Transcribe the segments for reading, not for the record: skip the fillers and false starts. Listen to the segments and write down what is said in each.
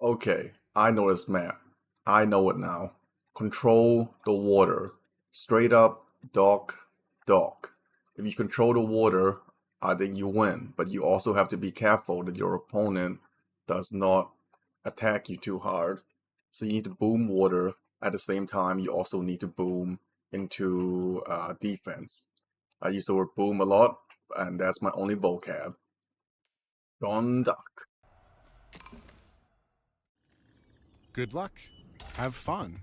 Okay, I know this map. I know it now. Control the water. Straight up, dock, dock. If you control the water, I think you win. But you also have to be careful that your opponent does not attack you too hard. So you need to boom water. At the same time, you also need to boom into defense. I use the word boom a lot, and that's my only vocab. Don Duck. Good luck. Have fun.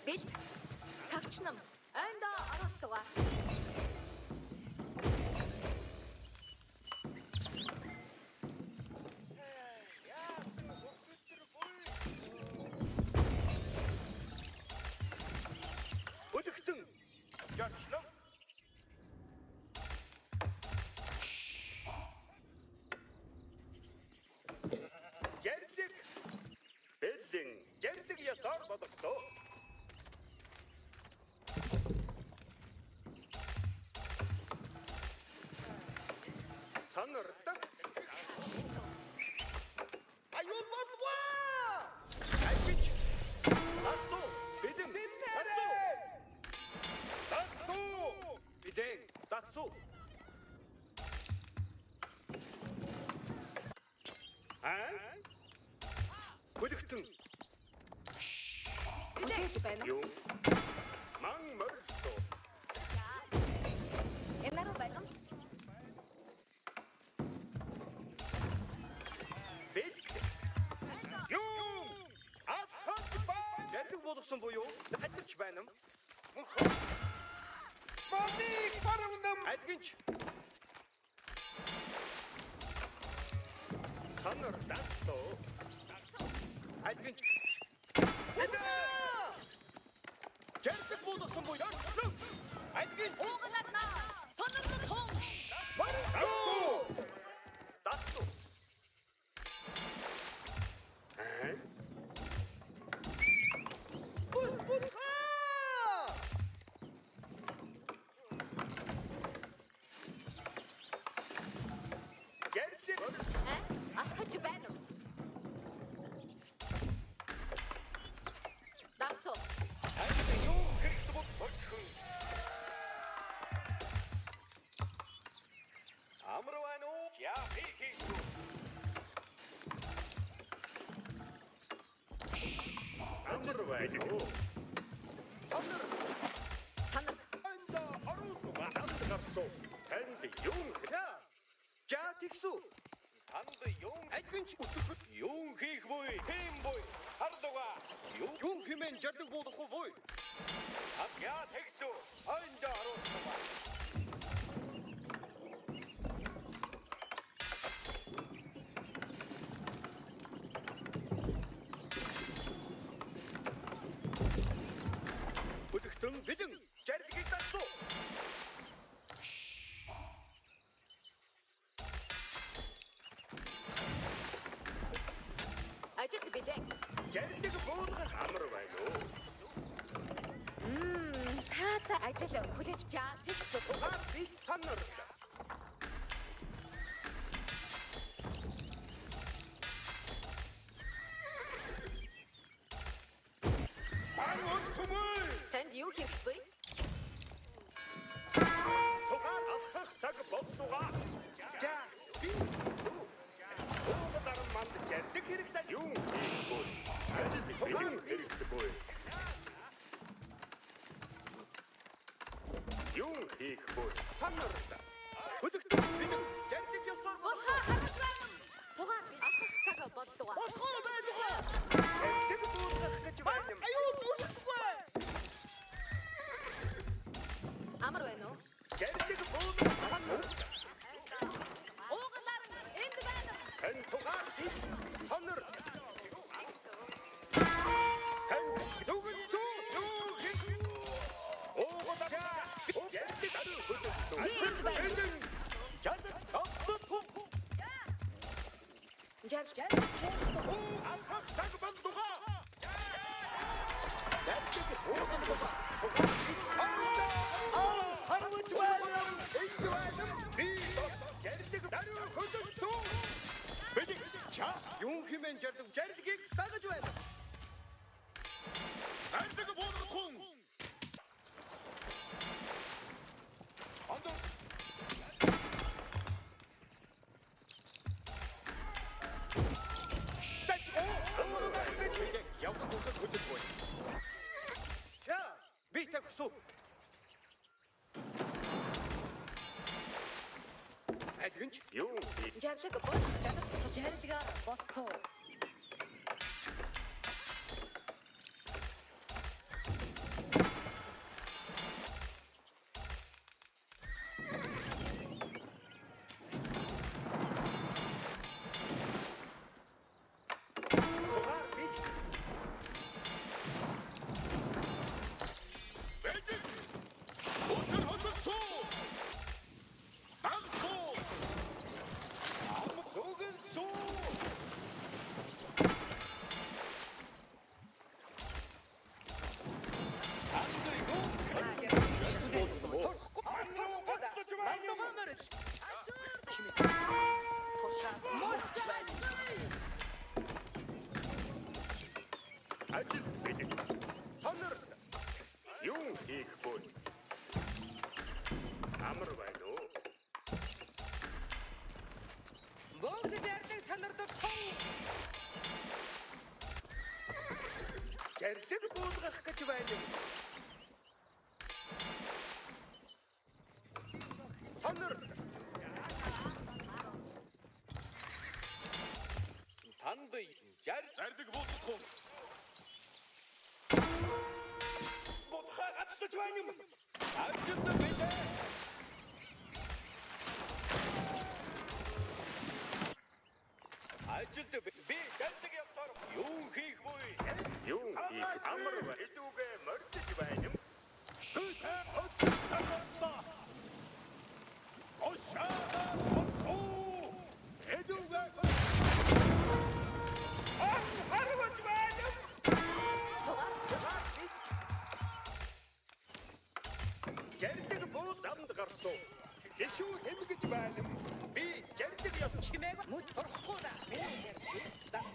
Бэлт. Цагч нам. Ойндоо оруултугай. Өдөгтөн. Жарчлам. Järдэг. Бэлэн järдэг ясаар болгосон. Санардаг. Аюул болваа. Айвч. Асуу. Бидэн. Асуу. Асуу. Бидэн. Асуу. Өдөгтөн. Үлээж байна. Юу? Ман мөрсөө. Энаруу байна. Бэлт. Юу? Атхат ба. Яриг болгосон буюу? Хатарч байна. Баник барамнам. Альгинч. Санар дасоо. Альгинч. Эдэ. Яриг болгосон буюу? Альгинч. Уугаларнаа. Сонирхол хон. Барсуу. Дасоо. Бусбутха! Ярдик. Атгаж байна. Дасуу. Юу хэрэгтэй болчихсон. Амрвано я хийх. Амрвано. Санар. Санаг. Анда оруугаа амтгарсуу. Танд юу хэ? За тэгсүү. Танд юу ажигч өтөхөд юу хийх буй? Тэм буй. Хардуга. Юу хэмээн жардаг болох буй? Я тэгсүү. Анда оруугаа. Өдөгтөн бэлэн жаргалыг дасуу. Ажил билээ. Жаргалыг буулгах амар байна уу? Таата ажил хүлээж чаа тэгсэн. Тухайн би санар. Танд юу хэрэгтэй? Тухайн алхах цаг болдугаа. За би уугаар манд жаргалыг хэрэгтэй юу? Ажил бэлэн хэрэгтэй буй. Юу хийх буй? Санар. Өдөгтөн бэлэн жаргалыг ёсоор Бохоо харж байна. Цугаар алхах цаг болдгоо. Бохоо байдгаа. Жаргалыг буулгах гэж байна. Аюу дурдахгүй. Амар байна уу? Жаргалыг буулгах. Уугалар энд байна. Хэн тухайн би сонор. Хэн зүгэн сүү. Уугалар. Жаргалыг даруй хөдөлсөн. Энд байна. Жаргал тоцоо. Жаа. Алхах цаг болдугаа. Жаргалыг буулгах. Харвч байна. Энд байна. Би жаргалыг даруй хөдөлсөн. Бэлэг ча юу хэмээн жаргалыг дагаж байна. Жаргалыг буулгах. Андор. Явдаг хүмүүс хөдөлгөө. За, би тагсуу. Альгинч юу? Жаргалыг босч жаргалгаар боссоо. ажил бэлэг сонор юун хийх вэ? Амар байна уу? Бүгд ярддаг санардах хон. Гэрлэг буулгах гэж байна. Сонор танд зарлиг буулгах уу? Бодхаа гацж байна юм. Ажил бэлэг ажилд би гэлдэг явсаар юу хийх вэ? Юу хийх амар идүүгээ мордож байна юм. Сүтэ оцсагтаа. Осоо! Идүүгээ харваж байна юм. Жардаг буу замд гарсан. Гişүү хэмгэж байна юм. Би жардаг яв Чимээг мөч орохгүй да. Дас.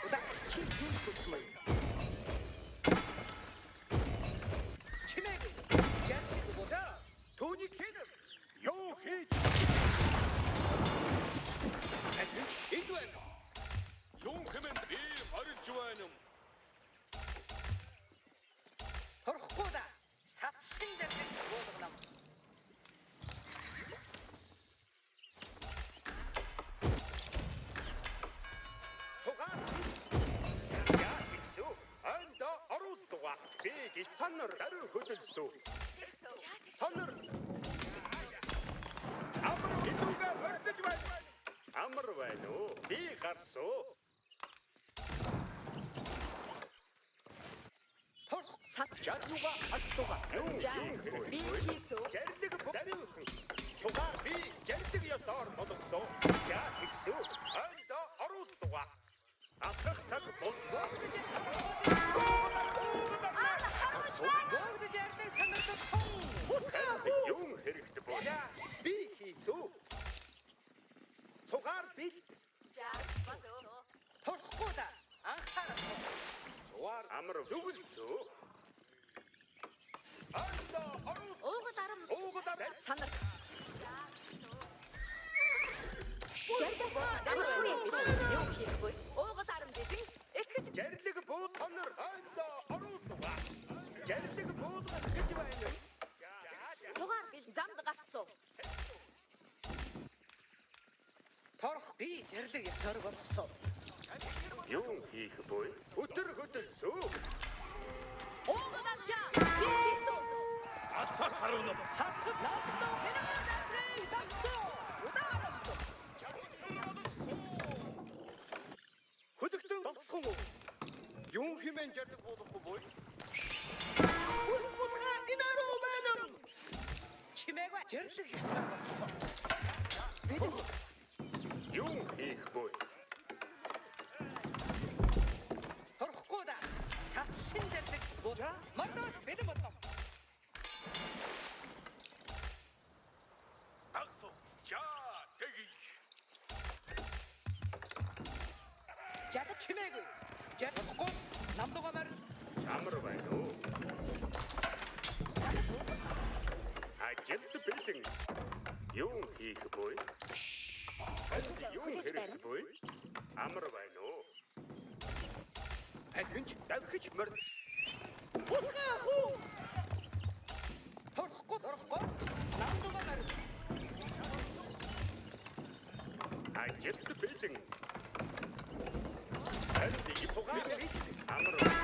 Удаа чи юу хүсмэй? Чимээг ярддаг бода. түүнийг хийн. Юу хийж? Энд байна. Юу хэмээн би орж байна юм. Орохгүй да. Сат шиндэр болгоно. Яа гисүү? Анда оруулгаа. Би гэж санар даруй хөдөлсөө. Санар. Амар идүүгээ мордож байна. Амар байна уу? Би гарсуу. Жадуга ачтуга. Jeanne, би хийсүү. Гэрлэг даруйхан. Цугаар би гэрлэг ёсоор болгосон. Яа гисүү? Анда оруулгаа. Атгах цаг боллоо. Бүгд ярддаг санардах хон. Юу хэрэгтэй бол? Би хийсүү. Цугаар бил. Орохгүй да. Анхаарахгүй. Цугаар амар зүгэлсүү. Анда оруу. Уугад Санар. Юу хийх вэ? Уугад арам гэдэг итгэж Гэрлэг бууд хонор. Анда оруулгаа. Гэрлэг буудгах гэж байна. цугаар бил замд гарсан. Торох би жирлэг ясаар болгосон. Юу хийх вэ? Өтөр хөдөлсөө. Уугад авчаа. Би хийсүү. Ацаас харуун. Хатхад наадтаа хэнээнээ дагтуу. Удааралт. Хөдөгтөн тогтхон уу? Юу хэмээн жардаг буудахгүй бой? Инаруу байна. Чимээг жирлэг ясаар болгосон. Юу хийх вэ? Орохгүй да. Сат шиндэрдэг бода. Мадад бид бодно. Таксо. За, тэги. Жад чимээг. Жадахгүй намдуга мар. Амар байна уу? Ажилд бэлэн. Юу хийх вэ? Юу хийх вэ? Амар байна уу? Ахинч давхиж мөр. Орохгүй. Намдуга мар. Ажилд бэлэн. Анди ипогаар амар байна.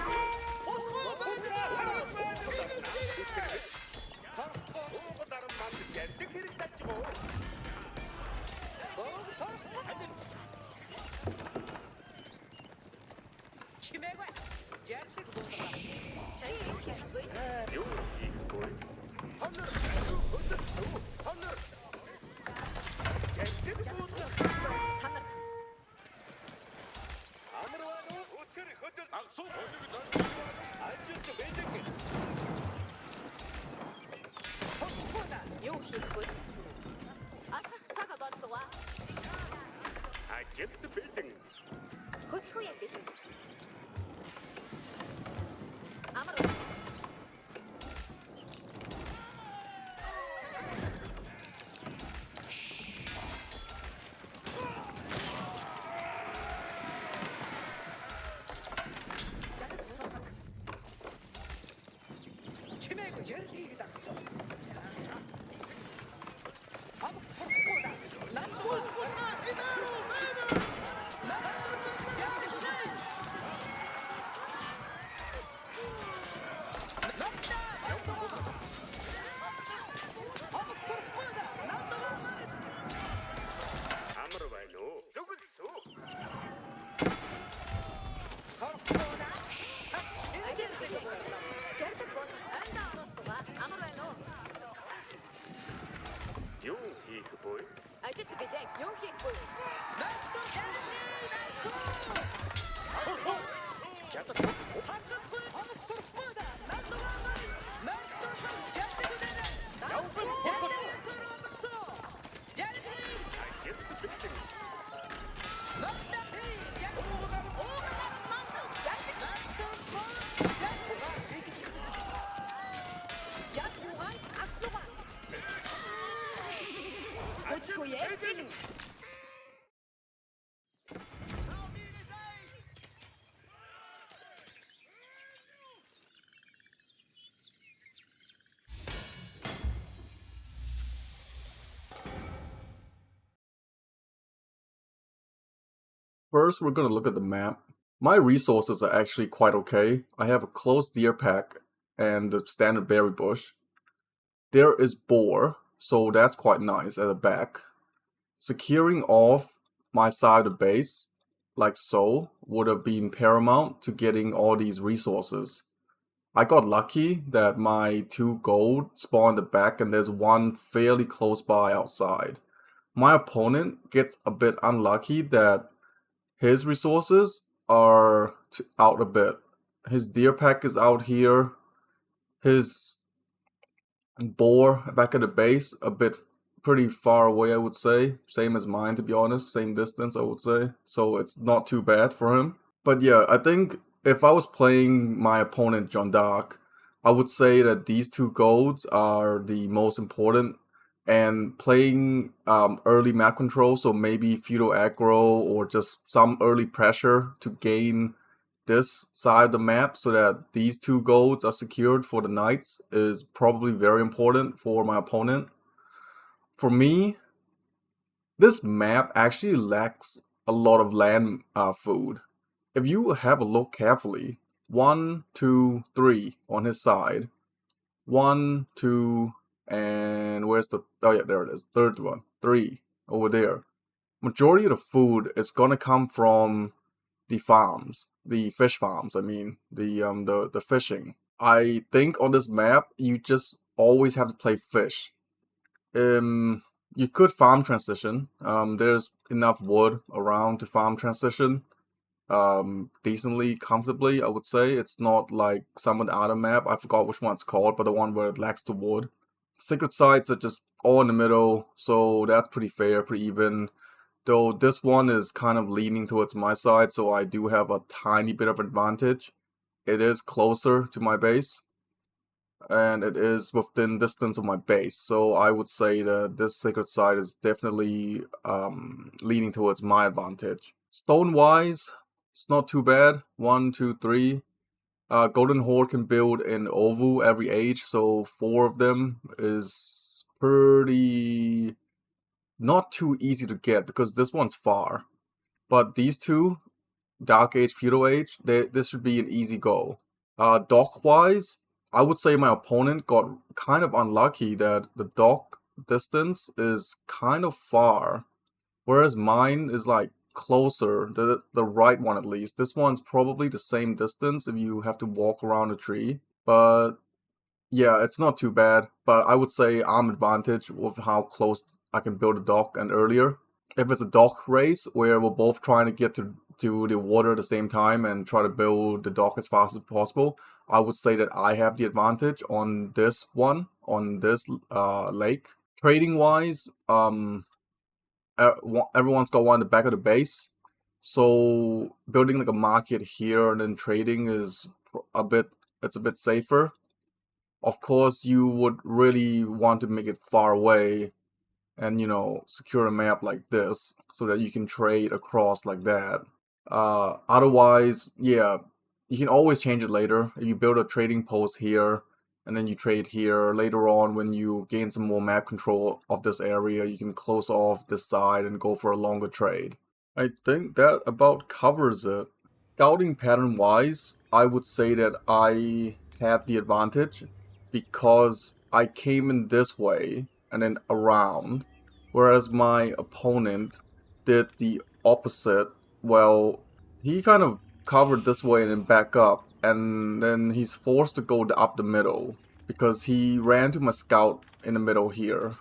Уугад арам манд ярддаг хэрэг тажгоо. Чимээг жирлэг болгоно. Чая юу хийх вэ? Юу хийх вэ? Сонор хөдөлсөө. Сонор. Ярддаг буудгах. Санарт. Амар байна уу? Өтөр хөдөл. Агсуу. Ажилд бэлэг. Орохгүй да. Юу хийх вэ? Атгах цаг боллоо. Ажилд бэлэн. Хөдөлгөө юм бэл. 아무로 치매고 전세기 닥소. 아무 포르코다. 난도 아무로 말로 누구소? 포르코다. 사치. 알겠습니다. 젠트권 안다 알았어가 아무로에노 용히그보이 알겠습니다. 용히 보이 자꾸한 악소가 고치고의 찌름 First, we're going to look at the map. My resources are actually quite okay. I have a closed deer pack and the standard berry bush. There is boar, so that's quite nice at the back. Securing off my side of the base, like so, would have been paramount to getting all these resources. I got lucky that my 2 gold spawned at the back and there's one fairly close by outside. My opponent gets a bit unlucky that his resources are out a bit. His deer pack is out here. His boar back at the base, a bit pretty far away, I would say. Same as mine, to be honest. Same distance, I would say. So it's not too bad for him. But yeah, I think if I was playing my opponent, Jeanne, I would say that these 2 golds are the most important. And playing early map control, so maybe Feudal aggro or just some early pressure to gain this side of the map so that these 2 golds are secured for the knights is probably very important for my opponent. For me, this map actually lacks a lot of land food. If you have a look carefully, 1, 2, 3 on his side, 1, 2, and where's the, oh yeah, there it is, third one, 3 over there. Majority of the food is gonna come from the farms, the fish farms. I mean, the fishing. I think on this map you just always have to play fish. You could farm transition. There's enough wood around to farm transition. Decently, comfortably, I would say. It's not like some of the other map. I forgot which one it's called, but the one where it lacks the wood. Secret sites are just all in the middle, so that's pretty fair, pretty even. Though this one is kind of leaning towards my side, so I do have a tiny bit of advantage. It is closer to my base, and it is within distance of my base, so I would say that this secret site is definitely leaning towards my advantage. Stone-wise, it's not too bad. 1, 2, 3. Golden Horde can build in Ovu every age, so 4 of them is pretty not too easy to get because this one's far. But these 2, Dark Age, Feudal Age, this should be an easy go. Dock-wise, I would say my opponent got kind of unlucky that the dock distance is kind of far, whereas mine is like closer, the right one at least. This one's probably the same distance if you have to walk around a tree, but yeah, it's not too bad. But I would say I'm advantage with how close I can build a dock and earlier. If it's a dock race where we're both trying to get to the water at the same time and try to build the dock as fast as possible, I would say that I have the advantage on this one, on this lake. Trading wise, everyone's got one at the back of the base, so building like a market here and then trading is a bit It's a bit safer. Of course, you would really want to make it far away and, you know, secure a map like this so that you can trade across like that. Otherwise, yeah, you can always change it later. If you build a trading post here and then you trade here, later on when you gain some more map control of this area, you can close off this side and go for a longer trade. I think that about covers it. Scouting pattern wise, I would say that I had the advantage because I came in this way and then around, whereas my opponent did the opposite. Well, he kind of covered this way and then back up, and then he's forced to go up the middle because he ran to my scout in the middle here.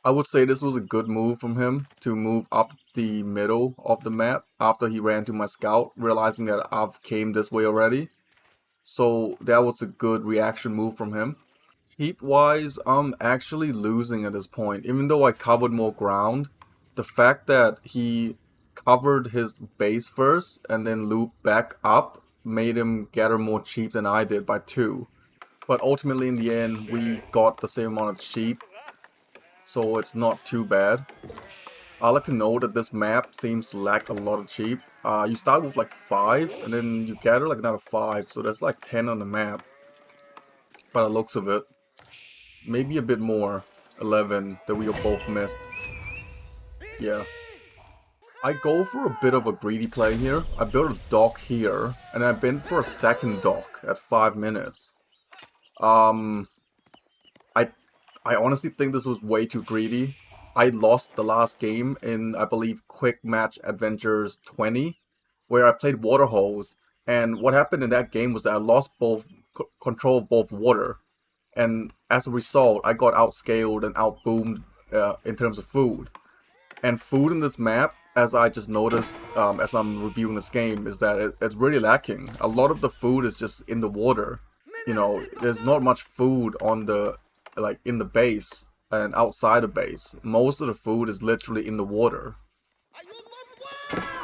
I would say this was a good move from him to move up the middle of the map after he ran to my scout, realizing that I've came this way already. So that was a good reaction move from him. Heat wise, I'm actually losing at this point. Even though I covered more ground, the fact that he covered his base first and then looped back up made him gather more sheep than I did by 2. But ultimately in the end, we got the same amount of sheep, so it's not too bad. I like to know that this map seems to lack a lot of sheep. You start with like 5 and then you gather like another 5, so that's like 10 on the map by the looks of it. Maybe a bit more, 11 that we both missed. Yeah. I go for a bit of a greedy play here. I built a dock here and I bent for a second dock at 5 minutes. I honestly think this was way too greedy. I lost the last game in, I believe, Quick Match Adventures 20, where I played Waterholes, and what happened in that game was that I lost both control of both water, and as a result, I got outscaled and outboomed in terms of food. And food in this map, as I just noticed as I'm reviewing this game, is that it's really lacking. A lot of the food is just in the water. You know, there's not much food on the in the base and outside the base. Most of the food is literally in the water.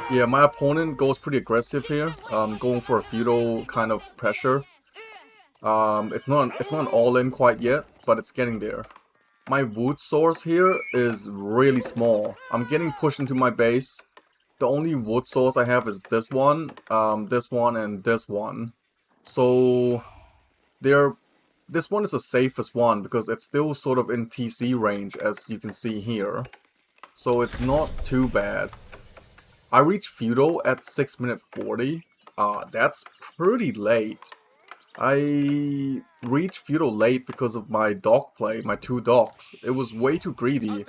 Yeah, my opponent goes pretty aggressive here, going for a feudal kind of pressure. It's not all in quite yet, but it's getting there. My wood source here is really small. I'm getting pushed into my base. The only wood source I have is this one, and this one. So this one is the safest one because it's still sort of in TC range, as you can see here. So it's not too bad. I reached Feudal at 6 minute 40. That's pretty late. I reached Feudal late because of my dock play, my 2 docks. It was way too greedy.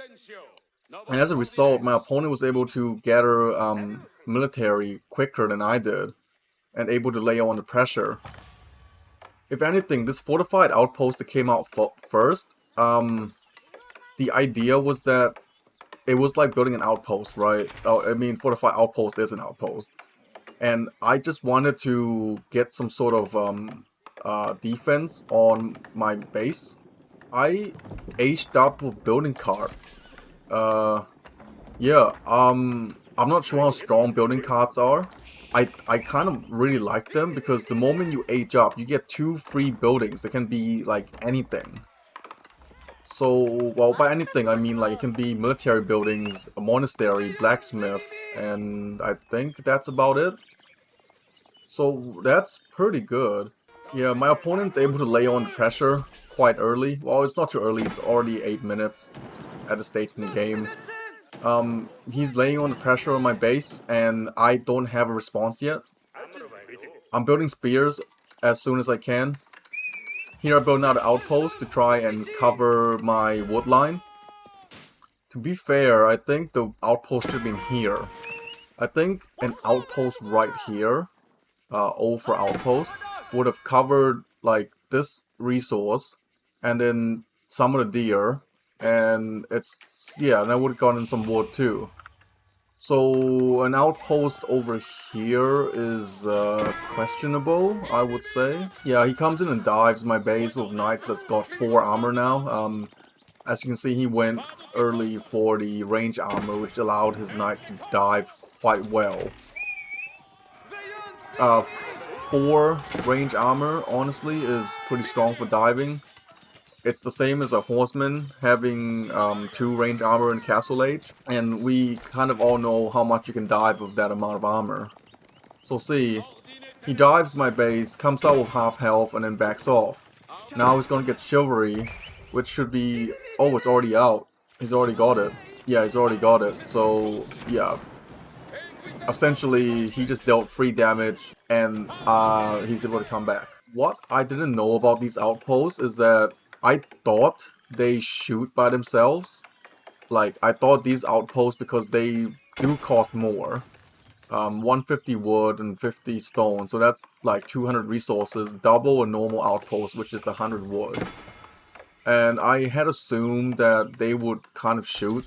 And as a result, my opponent was able to gather military quicker than I did, and able to lay on the pressure. If anything, this fortified outpost that came out first, the idea was that it was like building an outpost, right? I mean, fortified outpost is an outpost. And I just wanted to get some sort of defense on my base. I aged up with building cards. Yeah, I'm not sure how strong building cards are. I kind of really like them because the moment you age up, you get 2 free buildings that can be like anything. So, well, by anything, I mean like it can be military buildings, a monastery, blacksmith, and I think that's about it. So that's pretty good. Yeah, my opponent's able to lay on the pressure quite early. Well, it's not too early, it's already 8 minutes at the stage in the game. He's laying on the pressure on my base, and I don't have a response yet. I'm building spears as soon as I can. Here I build another outpost to try and cover my wood line. To be fair, I think the outpost should be in here. I think an outpost right here, O for outpost, would have covered like this resource, and then some of the deer, and and I would have gotten some wood too. So an outpost over here is questionable, I would say. Yeah, he comes in and dives my base with knights that's got 4 armor now. As you can see, he went early for the range armor, which allowed his knights to dive quite well. AOE4 range armor, honestly, is pretty strong for diving. It's the same as a horseman having 2 range armor in Castle Age, and we kind of all know how much you can dive with that amount of armor. So see, he dives my base, comes out with half health, and then backs off. Now he's gonna get Chivalry, which should be... oh, it's already out. He's already got it. Yeah, he's already got it. So, yeah. Essentially, he just dealt 3 damage, and he's able to come back. What I didn't know about these outposts is that I thought they shoot by themselves. Like, I thought these outposts, because they do cost more. 150 wood and 50 stone, so that's like 200 resources, double a normal outpost, which is 100 wood. And I had assumed that they would kind of shoot,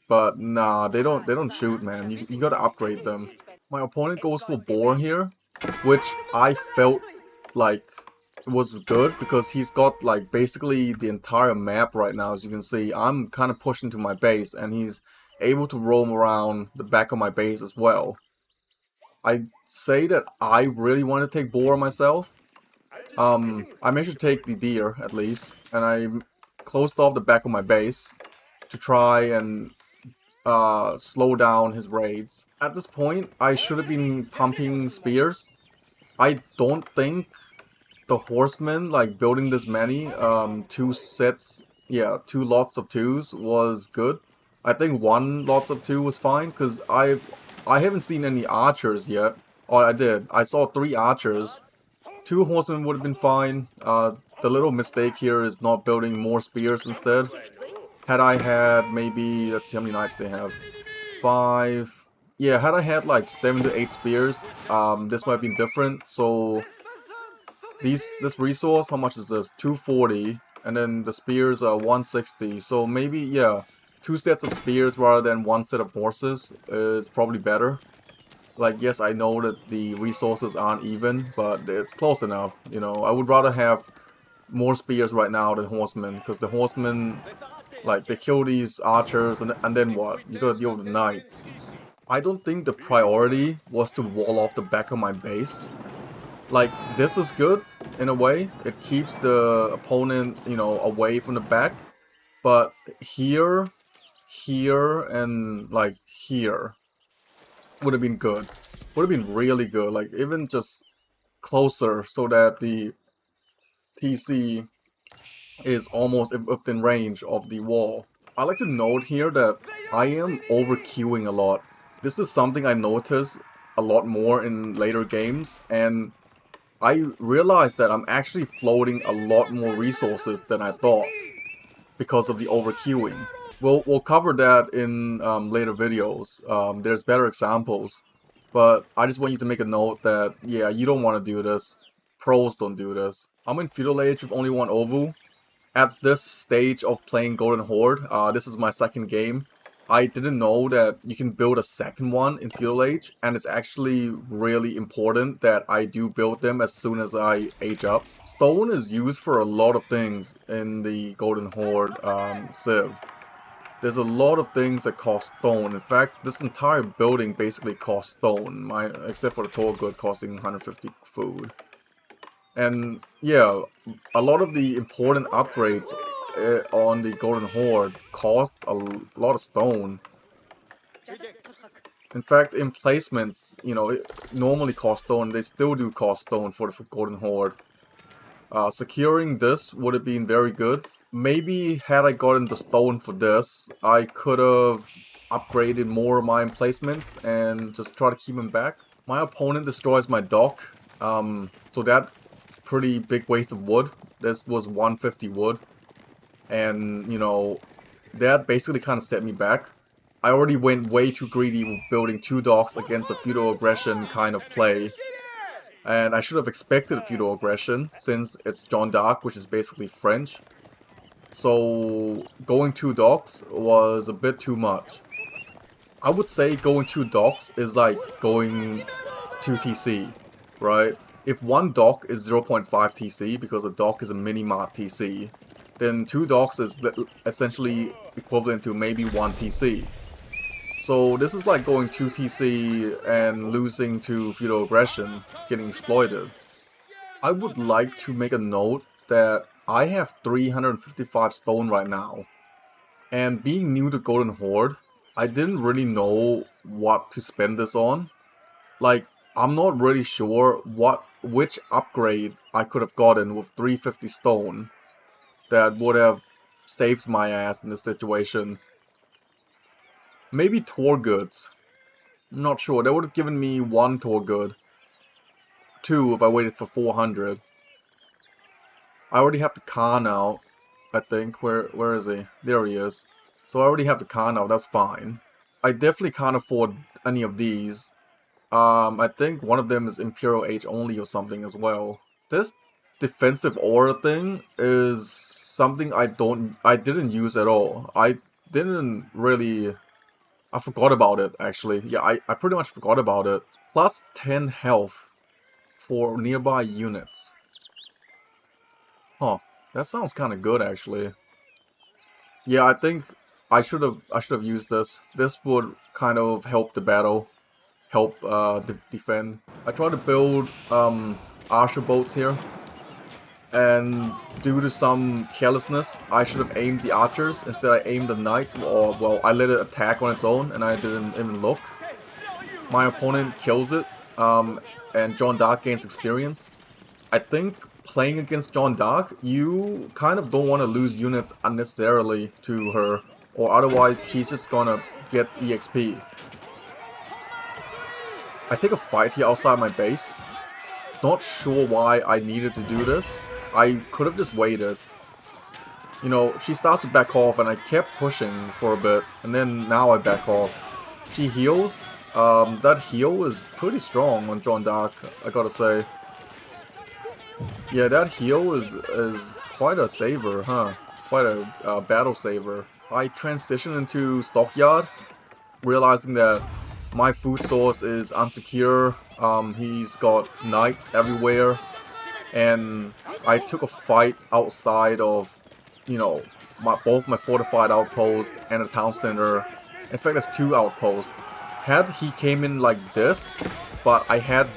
but nah, they don't shoot, man. You gotta upgrade them. My opponent goes for boar here, which I felt like was good because he's got like basically the entire map right now. As you can see, I'm kind of pushing to my base, and he's able to roam around the back of my base as well. I'd say that I really want to take boar myself. I managed to take the deer at least, and I closed off the back of my base to try and slow down his raids. At this point, I should have been pumping spears. I don't think the horsemen, like building this many, 2 sets, yeah, 2 lots of 2s was good. I think 1 lots of 2 was fine, because I haven't seen any archers yet. Or I did. I saw 3 archers. 2 horsemen would have been fine. The little mistake here is not building more spears instead. Had I had maybe, let's see how many knights they have. 5. Yeah, had I had like 7 to 8 spears, this might have been different. So this resource, how much is this? 240, and then the spears are 160. So maybe, yeah, 2 sets of spears rather than 1 set of horses is probably better. Like, yes, I know that the resources aren't even, but it's close enough. You know, I would rather have more spears right now than horsemen, because the horsemen, like, they kill these archers, and then what? You gotta deal with the knights. I don't think the priority was to wall off the back of my base. Like, this is good in a way. It keeps the opponent, you know, away from the back. But here, and like here would have been good. Would have been really good. Like, even just closer so that the TC is almost within range of the wall. I like to note here that I am overqueuing a lot. This is something I notice a lot more in later games, and I realized that I'm actually floating a lot more resources than I thought because of the overqueuing. We'll cover that in later videos. There's better examples, but I just want you to make a note that, yeah, you don't want to do this. Pros don't do this. I'm in Feudal Age with only 1 Ovu. At this stage of playing Golden Horde, this is my 2nd game. I didn't know that you can build a 2nd one in Feudal Age, and it's actually really important that I do build them as soon as I age up. Stone is used for a lot of things in the Golden Horde Civ. There's a lot of things that cost stone. In fact, this entire building basically costs stone, except for the total good costing 150 food. And yeah, a lot of the important upgrades on the Golden Horde cost a lot of stone. In fact, emplacements, you know, it normally cost stone. They still do cost stone for the Golden Horde. Securing this would have been very good. Maybe had I gotten the stone for this, I could have upgraded more of my emplacements and just try to keep him back. My opponent destroys my dock, so that pretty big waste of wood. This was 150 wood, and you know, that basically kind of set me back. I already went way too greedy with building 2 docks against a feudal aggression kind of play. And I should have expected a feudal aggression, since it's Jeanne d'Arc, which is basically French. So going 2 docks was a bit too much. I would say going 2 docks is like going 2 TC, right? If 1 dock is 0.5 TC, because a dock is a mini-mart TC, then 2 docks is essentially equivalent to maybe 1 TC. So this is like going 2 TC and losing to Feudal aggression, getting exploited. I would like to make a note that I have 355 stone right now. And being new to Golden Horde, I didn't really know what to spend this on. Like, I'm not really sure which upgrade I could have gotten with 350 stone that would have saved my ass in this situation. Maybe tour goods. I'm not sure. That would have given me 1 tour good. 2 if I waited for 400. I already have the car now, I think. Where is he? There he is. So I already have the car now, that's fine. I definitely can't afford any of these. I think one of them is Imperial Age only or something as well. This defensive aura thing is something I didn't use at all. I forgot about it actually. Yeah, I pretty much forgot about it. Plus 10 health for nearby units. Huh, that sounds kind of good actually. Yeah, I think I should have used this. This would kind of help the battle, help defend. I tried to build archer boats here, and due to some carelessness, I should have aimed the archers. Instead, I aimed the knights, or well, I let it attack on its own, and I didn't even look. My opponent kills it, and Jeanne d'Arc gains experience. I think playing against Jeanne d'Arc, you kind of don't want to lose units unnecessarily to her, or otherwise she's just gonna get EXP. I take a fight here outside my base. Not sure why I needed to do this. I could have just waited. You know, she starts to back off and I kept pushing for a bit, and then now I back off. She heals. That heal is pretty strong on Jeanne d'Arc, I gotta say. Yeah, that heal is quite a saver, huh? Quite a battle saver. I transition into Stockyard, realizing that my food source is unsecure. He's got knights everywhere, and I took a fight outside of, you know, both my fortified outpost and a town center. In fact, there's 2 outposts. Had he came in like this, but I had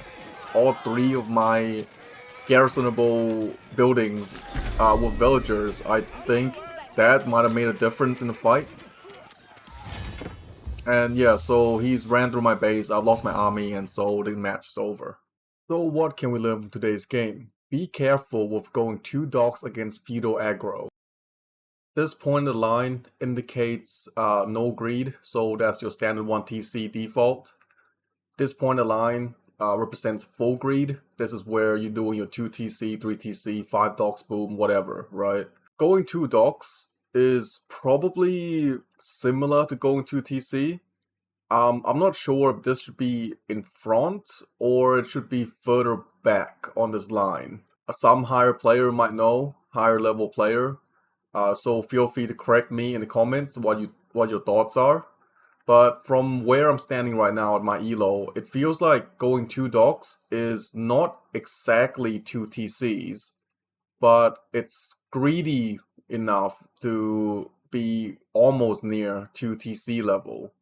all 3 of my garrisonable buildings with villagers, I think that might have made a difference in the fight. And yeah, so he's ran through my base, I've lost my army, and so the match is over. So what can we learn from today's game? Be careful with going 2 docks against Feudal aggro. This point in the line indicates no greed, so that's your standard 1 TC default. This point in the line represents full greed. This is where you're doing your 2 TC, 3 TC, 5 docks, boom, whatever, right? Going 2 docks is probably similar to going 2 TC. I'm not sure if this should be in front or it should be further back on this line. Some higher player might know, higher level player. So feel free to correct me in the comments what your thoughts are. But from where I'm standing right now at my elo, it feels like going 2 docks is not exactly 2 TCs, but it's greedy enough to be almost near 2 TC level.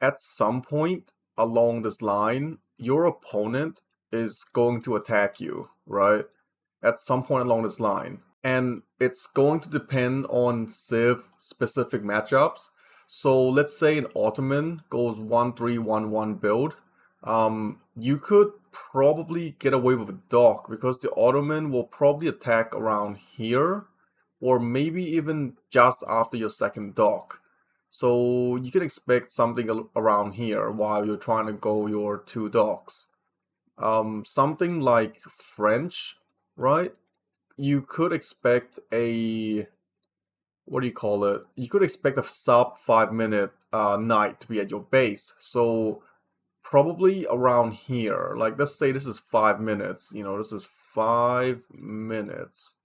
At some point along this line, your opponent is going to attack you, right? At some point along this line. And it's going to depend on Civ specific matchups. So let's say an Ottoman goes 1-3-1-1 build. You could probably get away with a dock because the Ottoman will probably attack around here, or maybe even just after your second dock. So you can expect something around here while you're trying to go your 2 docks. Something like French, right? You could expect a, what do you call it? You could expect a sub 5-minute night to be at your base. So probably around here. Like, let's say this is 5 minutes. You know, this is 5 minutes,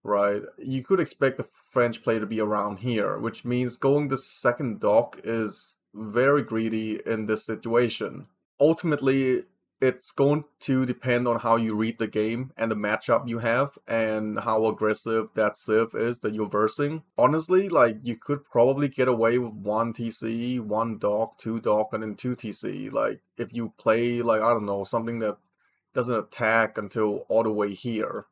right? You could expect the French player to be around here, which means going the second dock is very greedy in this situation. Ultimately, it's going to depend on how you read the game and the matchup you have and how aggressive that civ is that you're versing. Honestly, like, you could probably get away with 1 TC, 1 dock, 2 dock, and then 2 TC. Like, if you play, like, I don't know, something that doesn't attack until all the way here.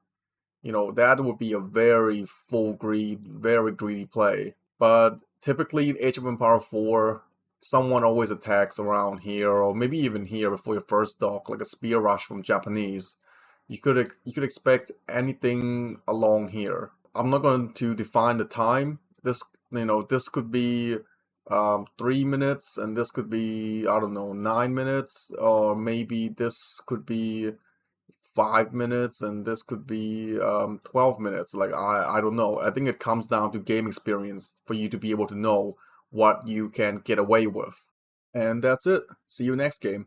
You know, that would be a very very greedy play. But typically in Age of Empires 4, someone always attacks around here, or maybe even here before your first dock, like a spear rush from Japanese. You could expect anything along here. I'm not going to define the time. This could be 3 minutes, and this could be, I don't know, 9 minutes, or maybe this could be 5 minutes, and this could be 12 minutes. Like, I don't know. I think it comes down to game experience for you to be able to know what you can get away with. And that's it. See you next game.